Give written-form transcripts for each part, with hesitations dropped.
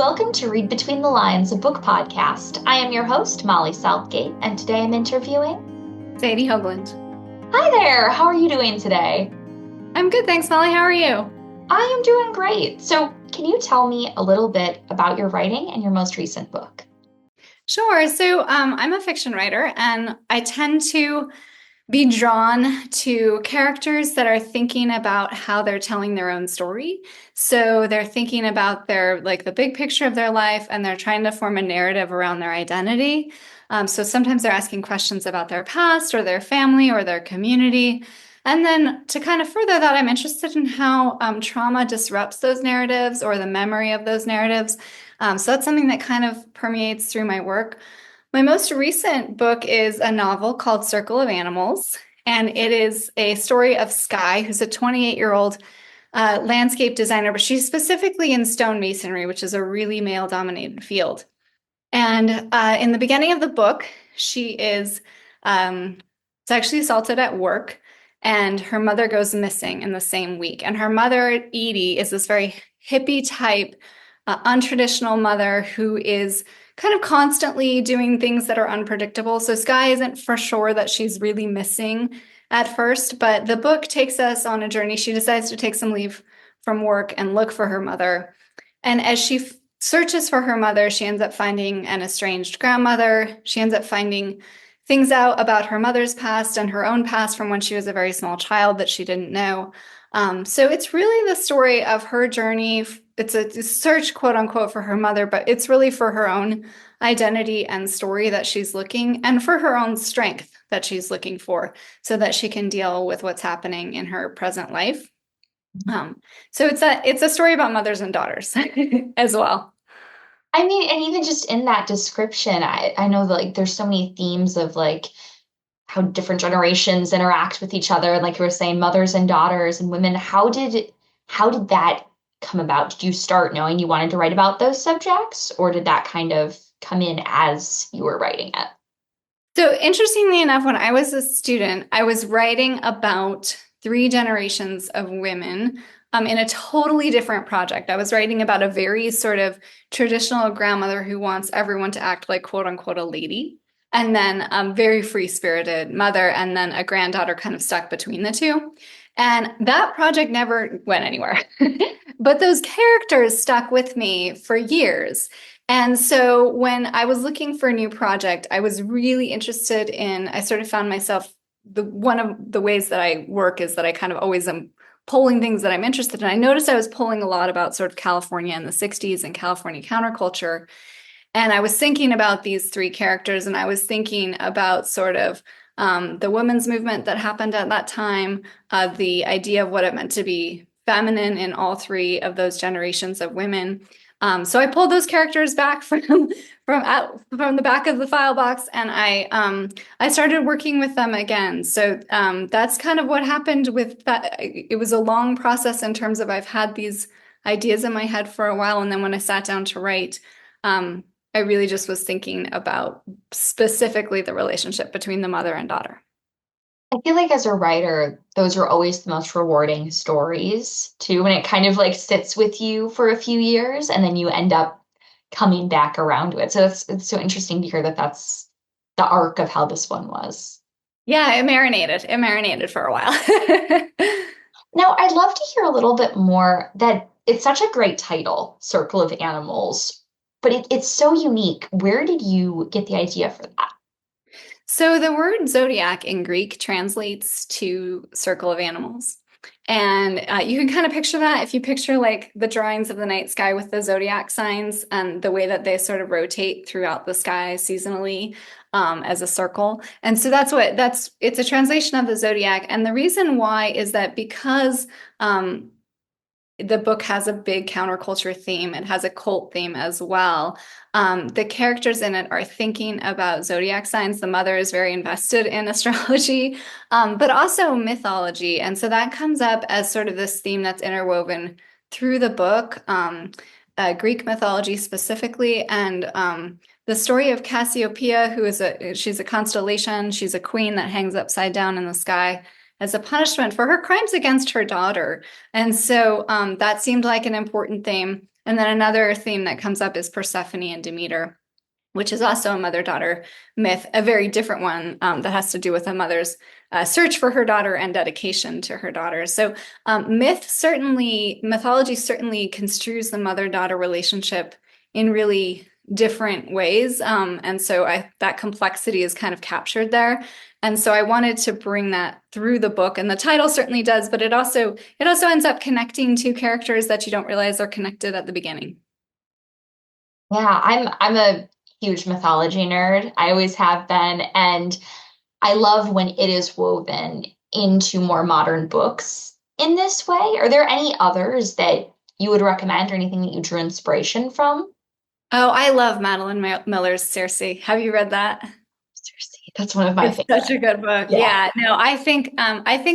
Welcome to Read Between the Lines, a book podcast. I am your host, Molly Southgate, and today I'm interviewing Sadie Hoagland. Hi there, how are you doing today? I'm good, thanks, Molly. How are you? I am doing great. So, can you tell me a little bit about your writing and your most recent book? Sure. So I'm a fiction writer, and I tend to be drawn to characters that are thinking about how they're telling their own story. So they're thinking about the big picture of their life, and they're trying to form a narrative around their identity. So sometimes they're asking questions about their past or their family or their community. And then to kind of further that, I'm interested in how trauma disrupts those narratives or the memory of those narratives. So that's something that kind of permeates through my work. My most recent book is a novel called Circle of Animals, and it is a story of Skye, who's a 28-year-old landscape designer, but she's specifically in stonemasonry, which is a really male-dominated field. And in the beginning of the book, she is sexually assaulted at work, and her mother goes missing in the same week. And her mother, Edie, is this very hippie type, untraditional mother who is kind of constantly doing things that are unpredictable. So Skye isn't for sure that she's really missing at first, but the book takes us on a journey. She decides to take some leave from work and look for her mother. And as she searches for her mother, she ends up finding an estranged grandmother. She ends up finding things out about her mother's past and her own past from when she was a very small child that she didn't know. So it's really the story of her journey. It's a search, quote unquote, for her mother, but it's really for her own identity and story that she's looking, and for her own strength that she's looking for, so that she can deal with what's happening in her present life. So it's a story about mothers and daughters as well. I mean, and even just in that description, I know that there's so many themes of how different generations interact with each other, and like you were saying, mothers and daughters and women. How did that come about? Did you start knowing you wanted to write about those subjects, or did that kind of come in as you were writing it? So interestingly enough, when I was a student, I was writing about three generations of women in a totally different project. I was writing about a very sort of traditional grandmother who wants everyone to act like, quote unquote, a lady, and then a very free-spirited mother, and then a granddaughter kind of stuck between the two. And that project never went anywhere. But those characters stuck with me for years. And so when I was looking for a new project, I was really interested I sort of found myself, one of the ways that I work is that I kind of always am pulling things that I'm interested in. I noticed I was pulling a lot about sort of California in the 60s and California counterculture. And I was thinking about these three characters, and I was thinking about sort of the women's movement that happened at that time, the idea of what it meant to be feminine in all three of those generations of women. So I pulled those characters back from the back of the file box, and I started working with them again. So that's kind of what happened with that. It was a long process in terms of I've had these ideas in my head for a while, and then when I sat down to write, I really just was thinking about specifically the relationship between the mother and daughter. I feel like as a writer, those are always the most rewarding stories too, when it kind of sits with you for a few years and then you end up coming back around to it. So it's so interesting to hear that that's the arc of how this one was. Yeah, it marinated. It marinated for a while. Now, I'd love to hear a little bit more. That it's such a great title, Circle of Animals, but it's so unique. Where did you get the idea for that? So the word zodiac in Greek translates to circle of animals. And you can kind of picture that if you picture the drawings of the night sky with the zodiac signs and the way that they sort of rotate throughout the sky seasonally as a circle. And so it's a translation of the zodiac. And the reason why is that because the book has a big counterculture theme. It has a cult theme as well. The characters in it are thinking about zodiac signs. The mother is very invested in astrology, but also mythology. And so that comes up as sort of this theme that's interwoven through the book, Greek mythology specifically, and the story of Cassiopeia, she's a constellation. She's a queen that hangs upside down in the sky as a punishment for her crimes against her daughter. And so that seemed like an important theme. And then another theme that comes up is Persephone and Demeter, which is also a mother-daughter myth, a very different one that has to do with a mother's search for her daughter and dedication to her daughter. So mythology certainly construes the mother-daughter relationship in really different ways. And so that complexity is kind of captured there. And so I wanted to bring that through the book, and the title certainly does, but it also ends up connecting to characters that you don't realize are connected at the beginning. Yeah, I'm a huge mythology nerd. I always have been, and I love when it is woven into more modern books in this way. Are there any others that you would recommend or anything that you drew inspiration from? Oh, I love Madeline Miller's Circe. Have you read that? Seriously, that's one of my It's such favorite. a good book. Yeah. Yeah, no, I think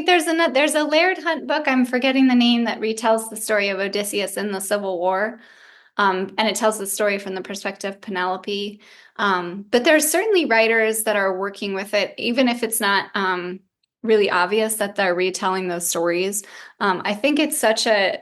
there's a Laird Hunt book. I'm forgetting the name that retells the story of Odysseus in the Civil War. And it tells the story from the perspective of Penelope. But there's certainly writers that are working with it, even if it's not really obvious that they're retelling those stories. I think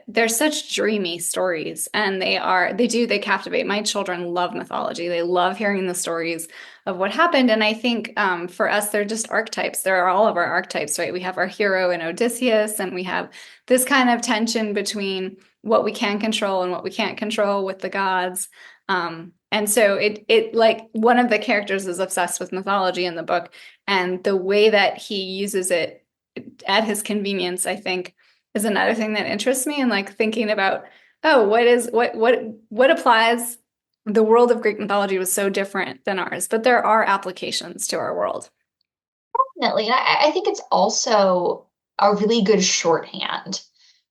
they're such dreamy stories, and they captivate. My children love mythology. They love hearing the stories of what happened. And I think for us, they're just archetypes. They're all of our archetypes, right? We have our hero in Odysseus, and we have this kind of tension between what we can control and what we can't control with the gods. And so it like one of the characters is obsessed with mythology in the book, and the way that he uses it at his convenience, I think, is another thing that interests me. And like thinking about, oh, what applies? The world of Greek mythology was so different than ours, but there are applications to our world. Definitely. And I think it's also a really good shorthand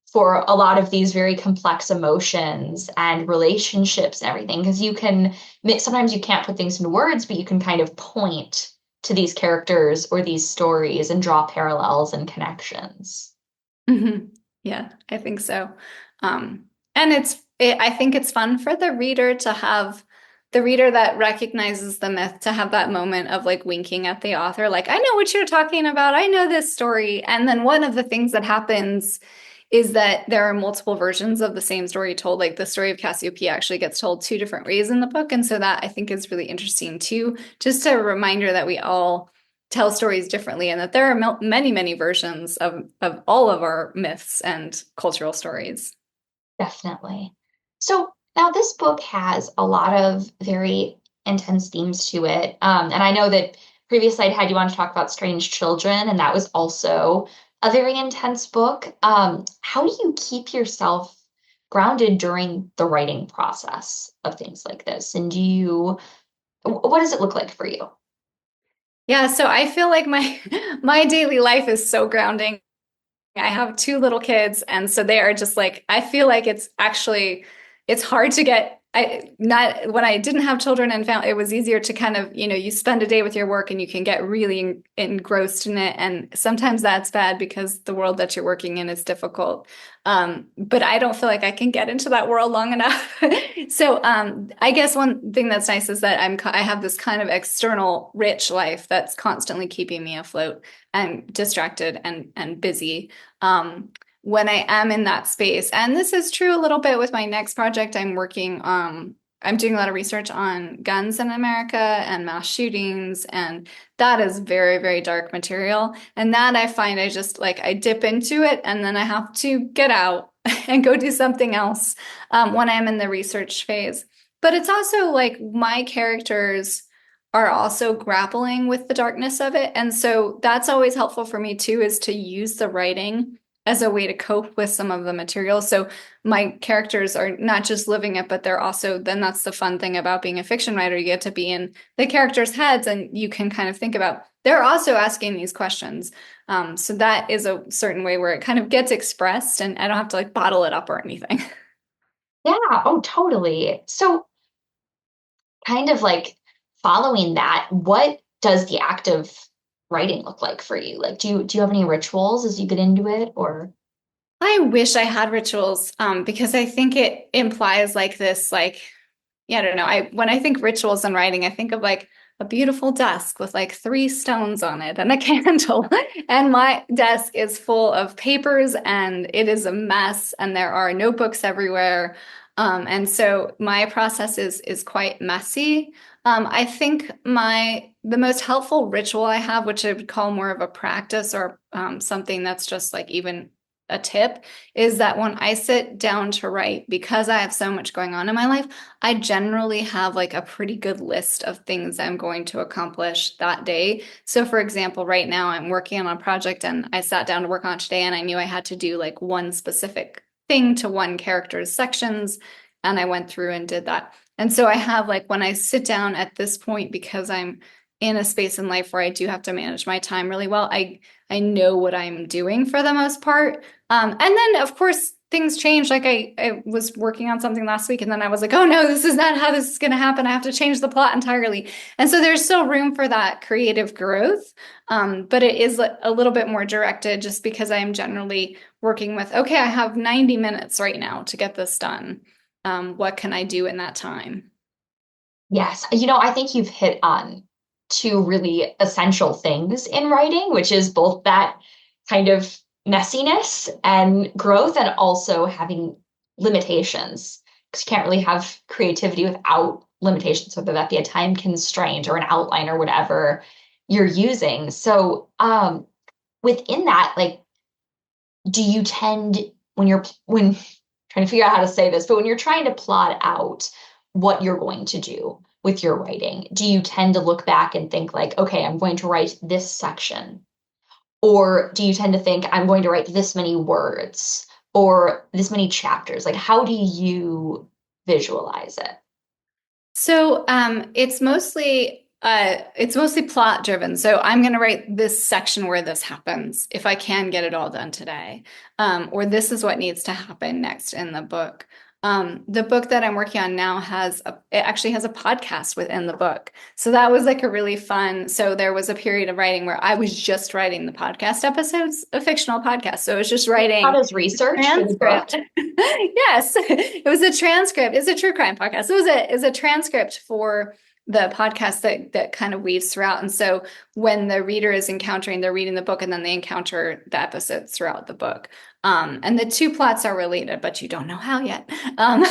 for a lot of these very complex emotions and relationships and everything. Because sometimes you can't put things into words, but you can kind of point to these characters or these stories and draw parallels and connections. Mhm. Yeah, I think so. And I think it's fun for the reader that recognizes the myth to have that moment of like winking at the author, like, I know what you're talking about. I know this story. And then one of the things that happens is that there are multiple versions of the same story told. Like the story of Cassiopeia actually gets told two different ways in the book. And so that I think is really interesting too. Just a reminder that we all tell stories differently and that there are many, many versions of all of our myths and cultural stories. Definitely. So now this book has a lot of very intense themes to it. And I know that previously I'd had you on to talk about Strange Children, and that was also a very intense book. How do you keep yourself grounded during the writing process of things like this? And what does it look like for you? Yeah, so I feel like my my daily life is so grounding. I have two little kids, and so they are just like, I feel like it's hard to get. I not when I didn't have children and found it was easier to kind of, you spend a day with your work and you can get really engrossed in it. And sometimes that's bad because the world that you're working in is difficult. But I don't feel like I can get into that world long enough. So I guess one thing that's nice is that I have this kind of external rich life that's constantly keeping me afloat and distracted and busy when I am in that space. And this is true a little bit with my next project. I'm doing a lot of research on guns in America and mass shootings, and that is very, very dark material. And that I find I dip into it and then I have to get out and go do something else when I'm in the research phase. But it's also like my characters are also grappling with the darkness of it. And so that's always helpful for me too, is to use the writing as a way to cope with some of the material. So my characters are not just living it, but then that's the fun thing about being a fiction writer. You get to be in the characters' heads and you can kind of think about, they're also asking these questions. So that is a certain way where it kind of gets expressed and I don't have to like bottle it up or anything. Yeah, oh, totally. So kind of like following that, what does the act of writing look like for you? Like, do you have any rituals as you get into it, or I wish I had rituals, because I think it implies like this, like, yeah, I don't know. When I think rituals and writing, I think of like a beautiful desk with like three stones on it and a candle. And my desk is full of papers and it is a mess and there are notebooks everywhere. And so my process is quite messy. I think the most helpful ritual I have, which I would call more of a practice or something that's just like even a tip, is that when I sit down to write, because I have so much going on in my life, I generally have like a pretty good list of things I'm going to accomplish that day. So, for example, right now I'm working on a project and I sat down to work on it today and I knew I had to do like one specific thing to one character's sections. And I went through and did that. And so I have like when I sit down at this point, because I'm in a space in life where I do have to manage my time really well, I know what I'm doing for the most part. And then of course things change. Like I was working on something last week and then I was like, oh no, this is not how this is going to happen. I have to change the plot entirely. And so there's still room for that creative growth. But it is a little bit more directed just because I am generally working with, okay, I have 90 minutes right now to get this done. What can I do in that time? Yes. I think you've hit on two really essential things in writing, which is both that kind of messiness and growth, and also having limitations. Because you can't really have creativity without limitations, whether that be a time constraint or an outline or whatever you're using. So, within that, like, do you tend when trying to figure out how to say this, but when you're trying to plot out what you're going to do with your writing, do you tend to look back and think like, okay, I'm going to write this section? Or do you tend to think I'm going to write this many words or this many chapters? Like, how do you visualize it? So it's mostly plot driven. So I'm going to write this section where this happens if I can get it all done today, or this is what needs to happen next in the book. The book that I'm working on now it actually has a podcast within the book. So that was like a really fun. So there was a period of writing where I was just writing the podcast episodes, a fictional podcast. So it was just How writing does research for the book? transcript. Yes, it was a transcript. It's a true crime podcast. It was a transcript for the podcast that kind of weaves throughout. And so when the reader is encountering, they're reading the book and then they encounter the episodes throughout the book. And the two plots are related, but you don't know how yet. Um,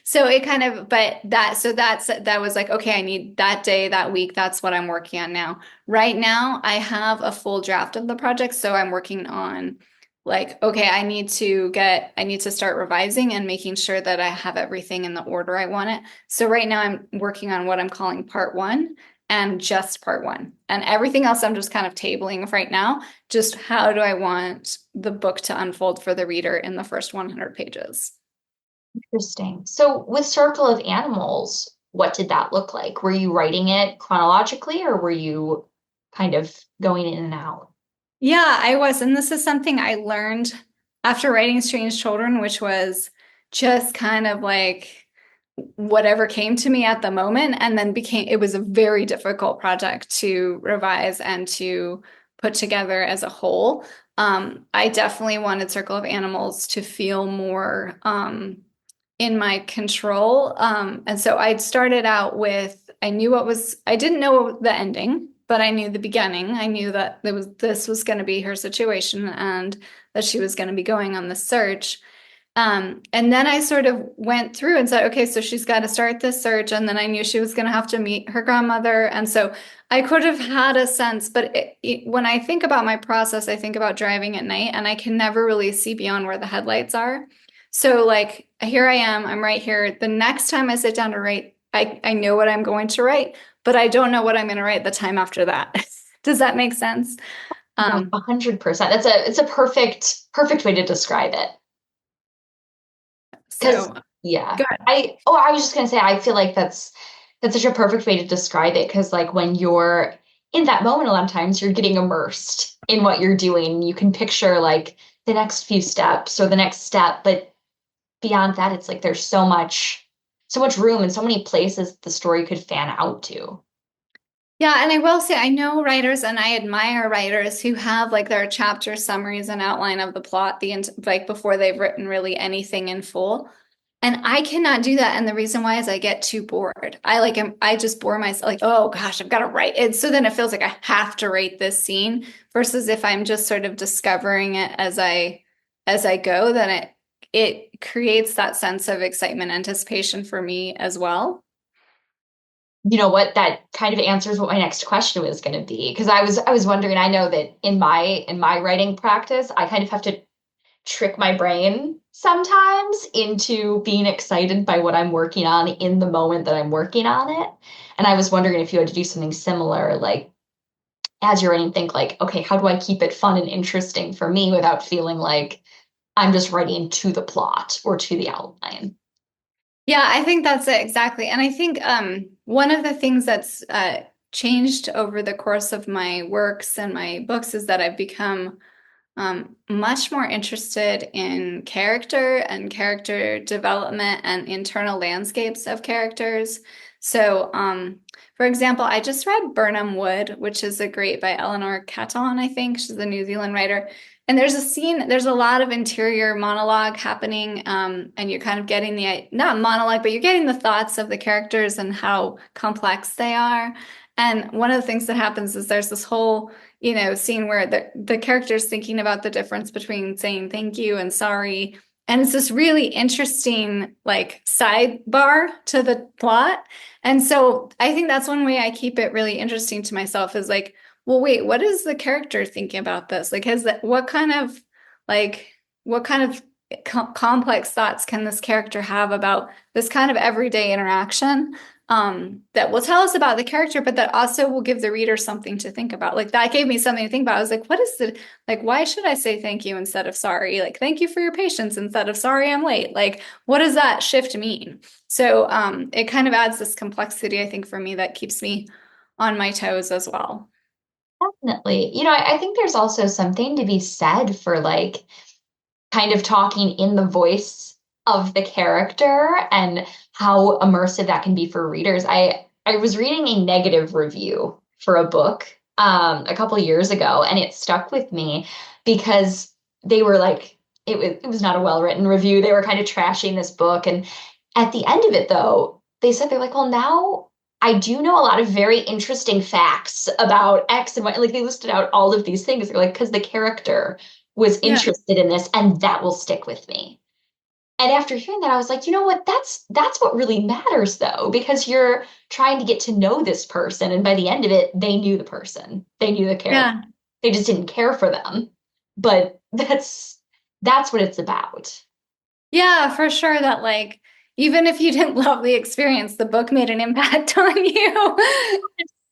so it kind of, but that was like, okay, I need that day, that week. That's what I'm working on now. Right now, I have a full draft of the project. So I'm working on like, okay, I need to start revising and making sure that I have everything in the order I want it. So right now I'm working on what I'm calling part one and just part one. And everything else I'm just kind of tabling right now. Just how do I want the book to unfold for the reader in the first 100 pages? Interesting. So with Circle of Animals, what did that look like? Were you writing it chronologically or were you kind of going in and out? Yeah, I was. And this is something I learned after writing Strange Children, which was just kind of like whatever came to me at the moment. And then it was a very difficult project to revise and to put together as a whole. I definitely wanted Circle of Animals to feel more in my control. And so I'd started out with, I didn't know the ending, but I knew the beginning. I knew that this was going to be her situation and that she was going to be going on the search. And then I sort of went through and said, okay, so she's got to start this search. And then I knew she was going to have to meet her grandmother. And so I could have had a sense, but when I think about my process, I think about driving at night and I can never really see beyond where the headlights are. So like here I am, I'm right here. The next time I sit down to write, I know what I'm going to write, but I don't know what I'm going to write the time after that. Does that make sense? Yeah, Um, 100%. It's a perfect way to describe it. Because so yeah, good. I was just gonna say I feel like that's such a perfect way to describe it. Because like when you're in that moment, a lot of times you're getting immersed in what you're doing. You can picture like the next few steps or the next step, but beyond that, it's like there's so much room and so many places the story could fan out to. Yeah, and I will say I know writers and I admire writers who have like their chapter summaries and outline of the plot like before they've written really anything in full. And I cannot do that. And the reason why is I get too bored. I just bore myself like, oh gosh, I've got to write it. So then it feels like I have to write this scene versus if I'm just sort of discovering it as I go, then it creates that sense of excitement, anticipation for me as well. You know what? That kind of answers what my next question was going to be because I was wondering. I know that in my writing practice, I kind of have to trick my brain sometimes into being excited by what I'm working on in the moment that I'm working on it. And I was wondering if you had to do something similar, like as you're writing, think like, okay, how do I keep it fun and interesting for me without feeling like I'm just writing to the plot or to the outline? Yeah, I think that's it exactly. And I think one of the things that's changed over the course of my works and my books is that I've become much more interested in character and character development and internal landscapes of characters. So, for example, I just read Burnham Wood, which is a great by Eleanor Catton, I think. She's a New Zealand writer. And there's a scene, there's a lot of interior monologue happening, and you're kind of getting not monologue, but you're getting the thoughts of the characters and how complex they are. And one of the things that happens is there's this whole scene where the character's thinking about the difference between saying thank you and sorry. And it's this really interesting, like, sidebar to the plot. And so I think that's one way I keep it really interesting to myself is like, well, wait, what is the character thinking about this? Like, like, what kind of complex thoughts can this character have about this kind of everyday interaction? That will tell us about the character, but that also will give the reader something to think about. Like that gave me something to think about. I was like, what is the, like, why should I say thank you instead of sorry? Like, thank you for your patience instead of sorry, I'm late. Like, what does that shift mean? So it kind of adds this complexity, I think, for me that keeps me on my toes as well. Definitely. I think there's also something to be said for like kind of talking in the voice of the character and how immersive that can be for readers. I was reading a negative review for a book a couple years ago, and it stuck with me because they were like, it was not a well-written review. They were kind of trashing this book. And at the end of it, though, they said they're like, well, now I do know a lot of very interesting facts about X and Y. Like they listed out all of these things. They're like, because the character was Yeah. interested in this and that will stick with me. And after hearing that, I was like, you know what? That's what really matters though, because you're trying to get to know this person. And by the end of it, they knew the person. They knew the character. Yeah. They just didn't care for them. But that's what it's about. Yeah, for sure that like even if you didn't love the experience, the book made an impact on you.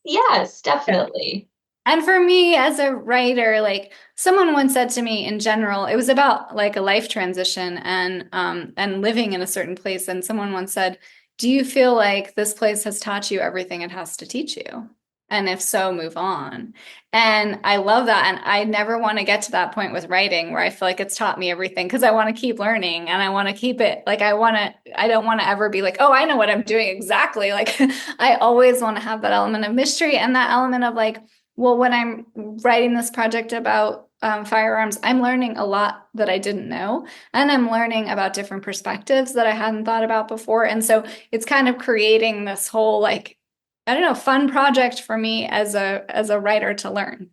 Yes, Yeah. definitely. And for me as a writer, like someone once said to me in general, it was about like a life transition and living in a certain place. And someone once said, "Do you feel like this place has taught you everything it has to teach you? And if so, move on." And I love that. And I never want to get to that point with writing where I feel like it's taught me everything because I want to keep learning and I want to keep it like I don't want to ever be like, oh, I know what I'm doing exactly. Like I always want to have that element of mystery and that element of like, well, when I'm writing this project about firearms, I'm learning a lot that I didn't know, and I'm learning about different perspectives that I hadn't thought about before. And so it's kind of creating this whole like, I don't know, fun project for me as a writer to learn.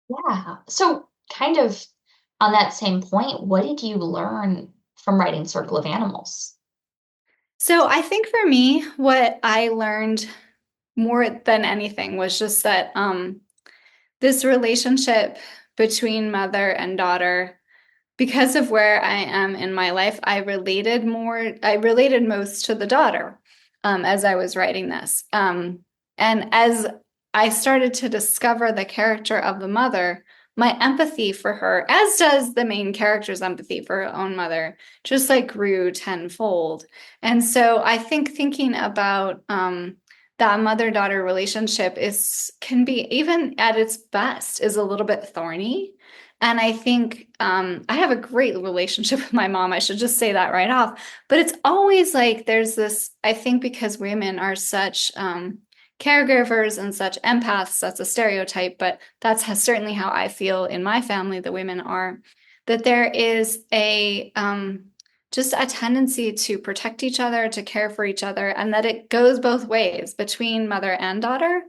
Yeah. So kind of on that same point, what did you learn from writing Circle of Animals? So I think for me, what I learned more than anything was just that this relationship between mother and daughter because of where I am in my life, I related most to the daughter as I was writing this. And as I started to discover the character of the mother, my empathy for her, as does the main character's empathy for her own mother, just like grew tenfold. And so I think thinking about that mother-daughter relationship is can be even at its best is a little bit thorny. And I think I have a great relationship with my mom. I should just say that right off. But it's always like there's this, I think because women are such caregivers and such empaths, that's a stereotype, but certainly how I feel in my family, the women are, that there is just a tendency to protect each other, to care for each other, and that it goes both ways between mother and daughter.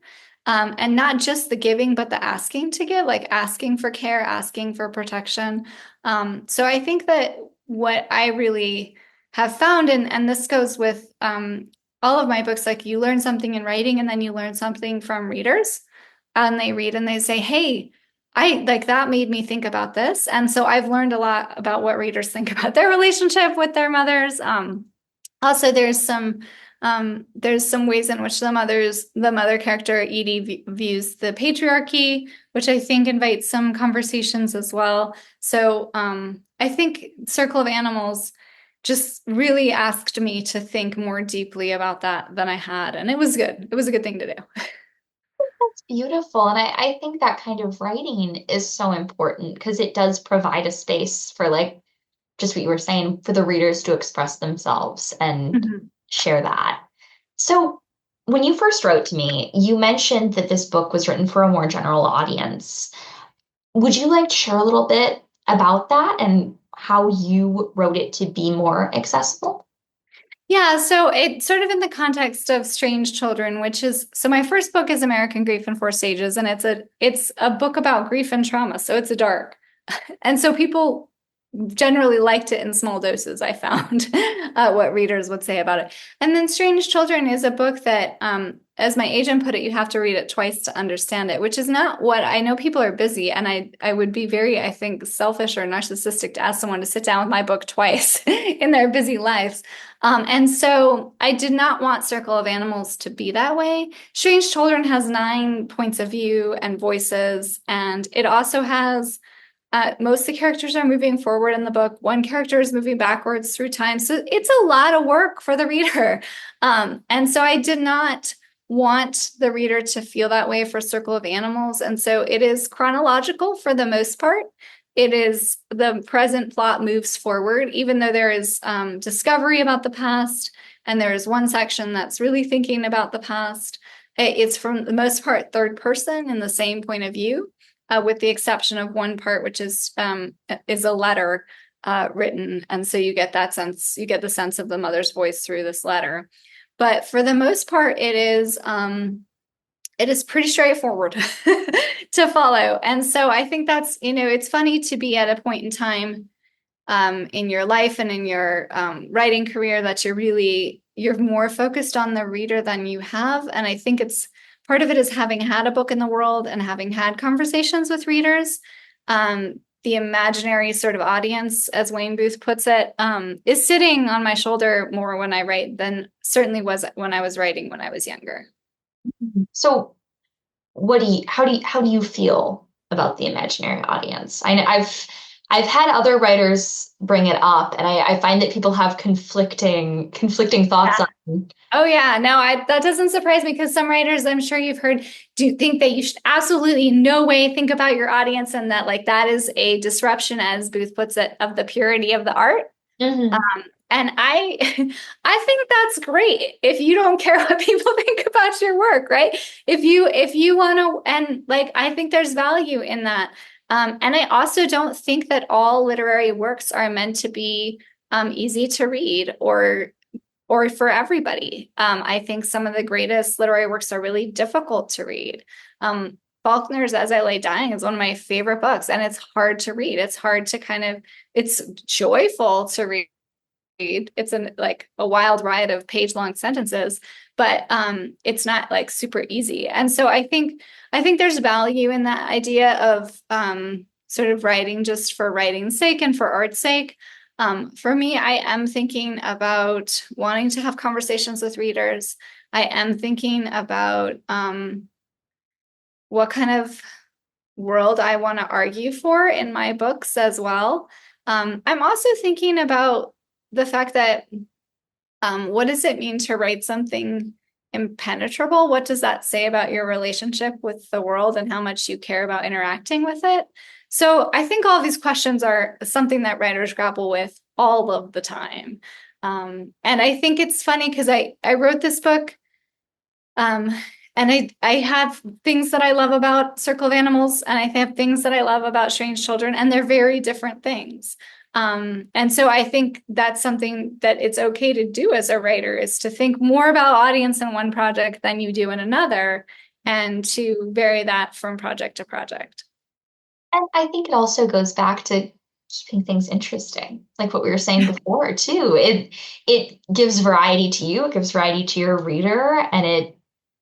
And not just the giving, but the asking to give, like asking for care, asking for protection. So I think that what I really have found, and this goes with all of my books, like you learn something in writing and then you learn something from readers, and they read and they say, hey, I like that made me think about this. And so I've learned a lot about what readers think about their relationship with their mothers. Also, there's some ways in which the mother character Edie views the patriarchy, which I think invites some conversations as well. So I think Circle of Animals just really asked me to think more deeply about that than I had, and it was good. It was a good thing to do. That's beautiful. And I think that kind of writing is so important because it does provide a space for like just what you were saying, for the readers to express themselves and Mhm. share that. So when you first wrote to me, you mentioned that this book was written for a more general audience. Would you like to share a little bit about that and how you wrote it to be more accessible? Yeah, so it sort of in the context of Strange Children, which is so my first book is American Grief in Four Stages, and it's a book about grief and trauma, so it's a dark. And so people generally liked it in small doses, I found, what readers would say about it. And then Strange Children is a book that, as my agent put it, you have to read it twice to understand it, which is not what I know. People are busy, and I would be very, I think, selfish or narcissistic to ask someone to sit down with my book twice in their busy lives. And so I did not want Circle of Animals to be that way. Strange Children has 9 points of view and voices, and it also has most of the characters are moving forward in the book. One character is moving backwards through time. So it's a lot of work for the reader. And so I did not want the reader to feel that way for Circle of Animals. And so it is chronological for the most part. It is the present plot moves forward, even though there is discovery about the past. And there is one section that's really thinking about the past. It's from the most part third person in the same point of view, with the exception of one part, which is a letter written, and so you get that sense. You get the sense of the mother's voice through this letter. But for the most part, it is pretty straightforward to follow. And so I think that's, it's funny to be at a point in time in your life and in your writing career that you're more focused on the reader than you have. And I think it's part of it is having had a book in the world and having had conversations with readers. The imaginary sort of audience, as Wayne Booth puts it, is sitting on my shoulder more when I write than certainly was when I was writing when I was younger. So how do you feel about the imaginary audience? I've had other writers bring it up, and I find that people have conflicting thoughts Yeah. on. Oh yeah, no, that doesn't surprise me because some writers, I'm sure you've heard, do think that you should absolutely no way think about your audience, and that like that is a disruption, as Booth puts it, of the purity of the art. Mhm. And I I think that's great if you don't care what people think about your work, right? If you want to, and like I think there's value in that. And I also don't think that all literary works are meant to be easy to read or for everybody. I think some of the greatest literary works are really difficult to read. Faulkner's As I Lay Dying is one of my favorite books, and it's hard to read. It's hard to it's joyful to read. It's like a wild riot of page-long sentences, but it's not like super easy. And so I think there's value in that idea of sort of writing just for writing's sake and for art's sake. For me, I am thinking about wanting to have conversations with readers. I am thinking about what kind of world I want to argue for in my books as well. I'm also thinking about the fact that what does it mean to write something impenetrable? What does that say about your relationship with the world and how much you care about interacting with it? So I think all of these questions are something that writers grapple with all of the time. And I think it's funny because I wrote this book, um, and I have things that I love about Circle of Animals, and I have things that I love about Strange Children, and they're very different things. And so I think that's something that it's okay to do as a writer, is to think more about audience in one project than you do in another, and to vary that from project to project. And I think it also goes back to keeping things interesting. Like what we were saying before, too. It gives variety to you, it gives variety to your reader, and it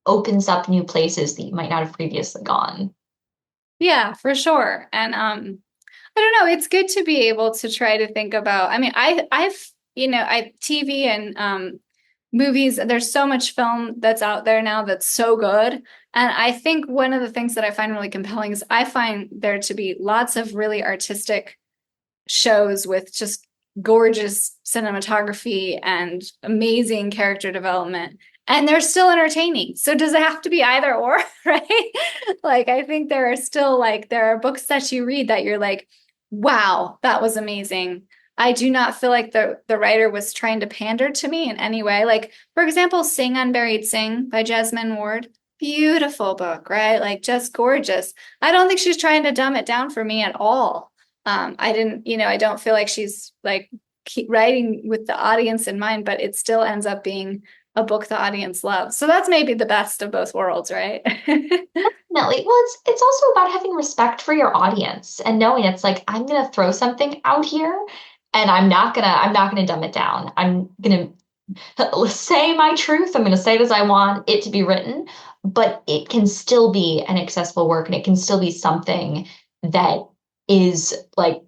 opens up new places that you might not have previously gone. Yeah, for sure. And I don't know, it's good to be able to try to think about. I mean, I've I TV and movies, there's so much film that's out there now that's so good. And I think one of the things that I find really compelling is I find there to be lots of really artistic shows with just gorgeous cinematography and amazing character development. And they're still entertaining. So does it have to be either or, right? Like I think there are still there are books that you read that you're like, wow, that was amazing. I do not feel like the writer was trying to pander to me in any way. Like, for example, Sing Unburied Sing by Jasmine Ward. Beautiful book, right? Like just gorgeous. I don't think she's trying to dumb it down for me at all. I didn't, I don't feel like she's like keep writing with the audience in mind, but it still ends up being a book the audience loves. So that's maybe the best of both worlds, right? Definitely. Well, it's also about having respect for your audience and knowing it's like I'm gonna throw something out here and I'm not gonna dumb it down. I'm gonna say my truth. I'm gonna say it as I want it to be written, but it can still be an accessible work and it can still be something that is like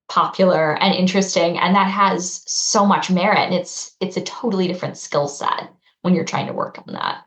popular and interesting and that has so much merit. And it's a totally different skill set when you're trying to work on that.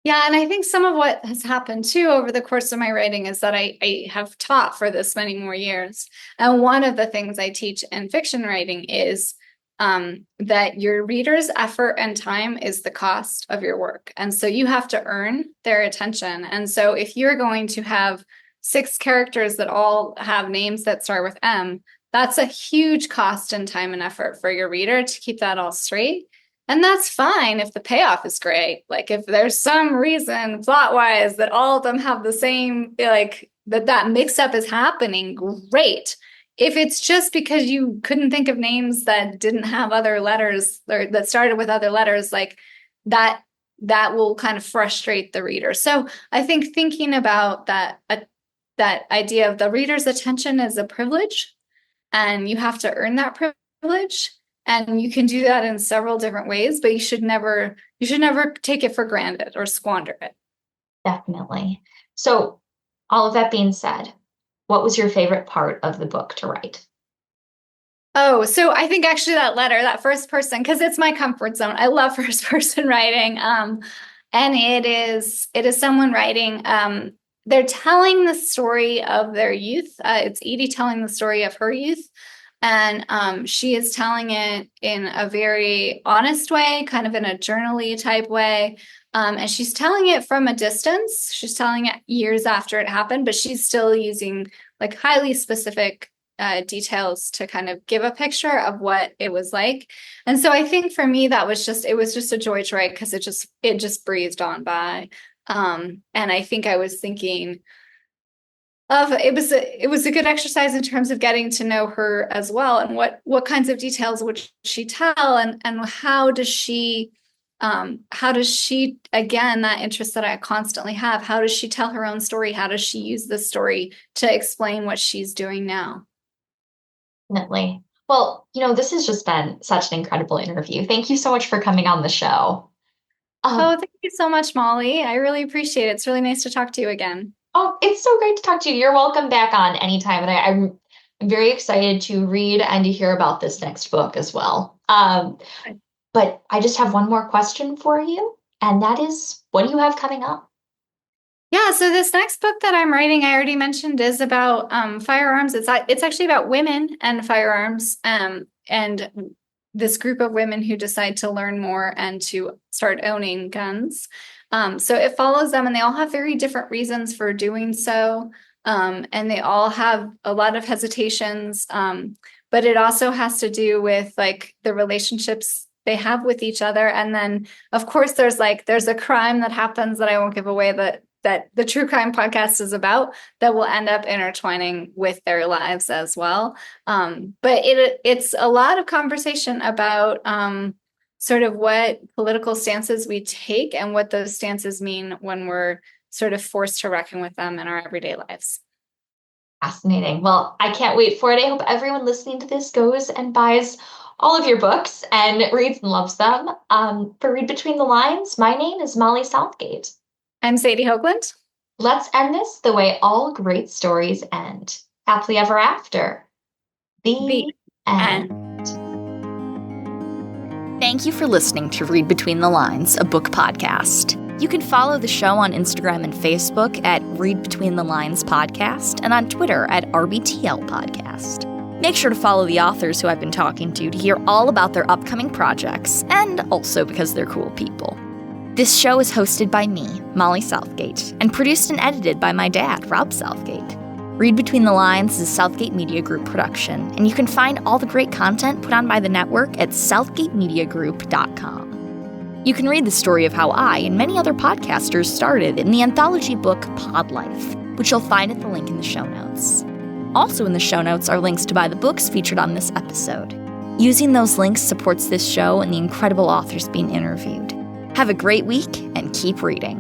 Yeah, and I think some of what has happened too over the course of my writing is that I have taught for this many more years. And one of the things I teach in fiction writing is that your reader's effort and time is the cost of your work. And so you have to earn their attention. And so if you're going to have 6 characters that all have names that start with M, that's a huge cost and time and effort for your reader to keep that all straight. And that's fine if the payoff is great. Like if there's some reason plot wise that all of them have the same, like that mix up is happening, great. If it's just because you couldn't think of names that didn't have other letters or that started with other letters, like that will kind of frustrate the reader. So I think thinking about that idea of the reader's attention is a privilege and you have to earn that privilege. And you can do that in several different ways, but you should never take it for granted or squander it. Definitely. So, all of that being said, what was your favorite part of the book to write? Oh, so I think actually that letter, that first person, because it's my comfort zone. I love first person writing. And it is someone writing. They're telling the story of their youth. It's Edie telling the story of her youth. And she is telling it in a very honest way, kind of in a journal-y type way. And she's telling it from a distance. She's telling it years after it happened, but she's still using like highly specific details to kind of give a picture of what it was like. And so I think for me it was just a joy to write because it just breezed on by. And I think I was thinking of it was a good exercise in terms of getting to know her as well and what kinds of details would she tell and how does she again that interest that I constantly have, how does she tell her own story, how does she use this story to explain what she's doing now. Definitely. Well, this has just been such an incredible interview. Thank you so much for coming on the show. Oh, Um, thank you so much, Molly. I really appreciate it. It's really nice to talk to you again. oh, it's so great to talk to you. You're welcome back on anytime, and I'm very excited to read and to hear about this next book as well. But I just have one more question for you, and that is, what do you have coming up? Yeah, so this next book that I'm writing, I already mentioned, is about firearms. It's actually about women and firearms, and this group of women who decide to learn more and to start owning guns. So it follows them, and they all have very different reasons for doing so, and they all have a lot of hesitations. But it also has to do with like the relationships they have with each other, and then of course there's a crime that happens that I won't give away that the true crime podcast is about that will end up intertwining with their lives as well. But it's a lot of conversation about sort of what political stances we take and what those stances mean when we're sort of forced to reckon with them in our everyday lives. Fascinating. Well, I can't wait for it. I hope everyone listening to this goes and buys all of your books and reads and loves them. For Read Between the Lines, my name is Molly Southgate. I'm Sadie Hoagland. Let's end this the way all great stories end. Happily ever after. The end. Thank you for listening to Read Between the Lines, a book podcast. You can follow the show on Instagram and Facebook at Read Between the Lines Podcast and on Twitter at RBTL Podcast. Make sure to follow the authors who I've been talking to hear all about their upcoming projects, and also because they're cool people. This show is hosted by me, Molly Southgate, and produced and edited by my dad, Rob Southgate. Read Between the Lines is a Southgate Media Group production, and you can find all the great content put on by the network at southgatemediagroup.com. You can read the story of how I and many other podcasters started in the anthology book Pod Life, which you'll find at the link in the show notes. Also in the show notes are links to buy the books featured on this episode. Using those links supports this show and the incredible authors being interviewed. Have a great week and keep reading.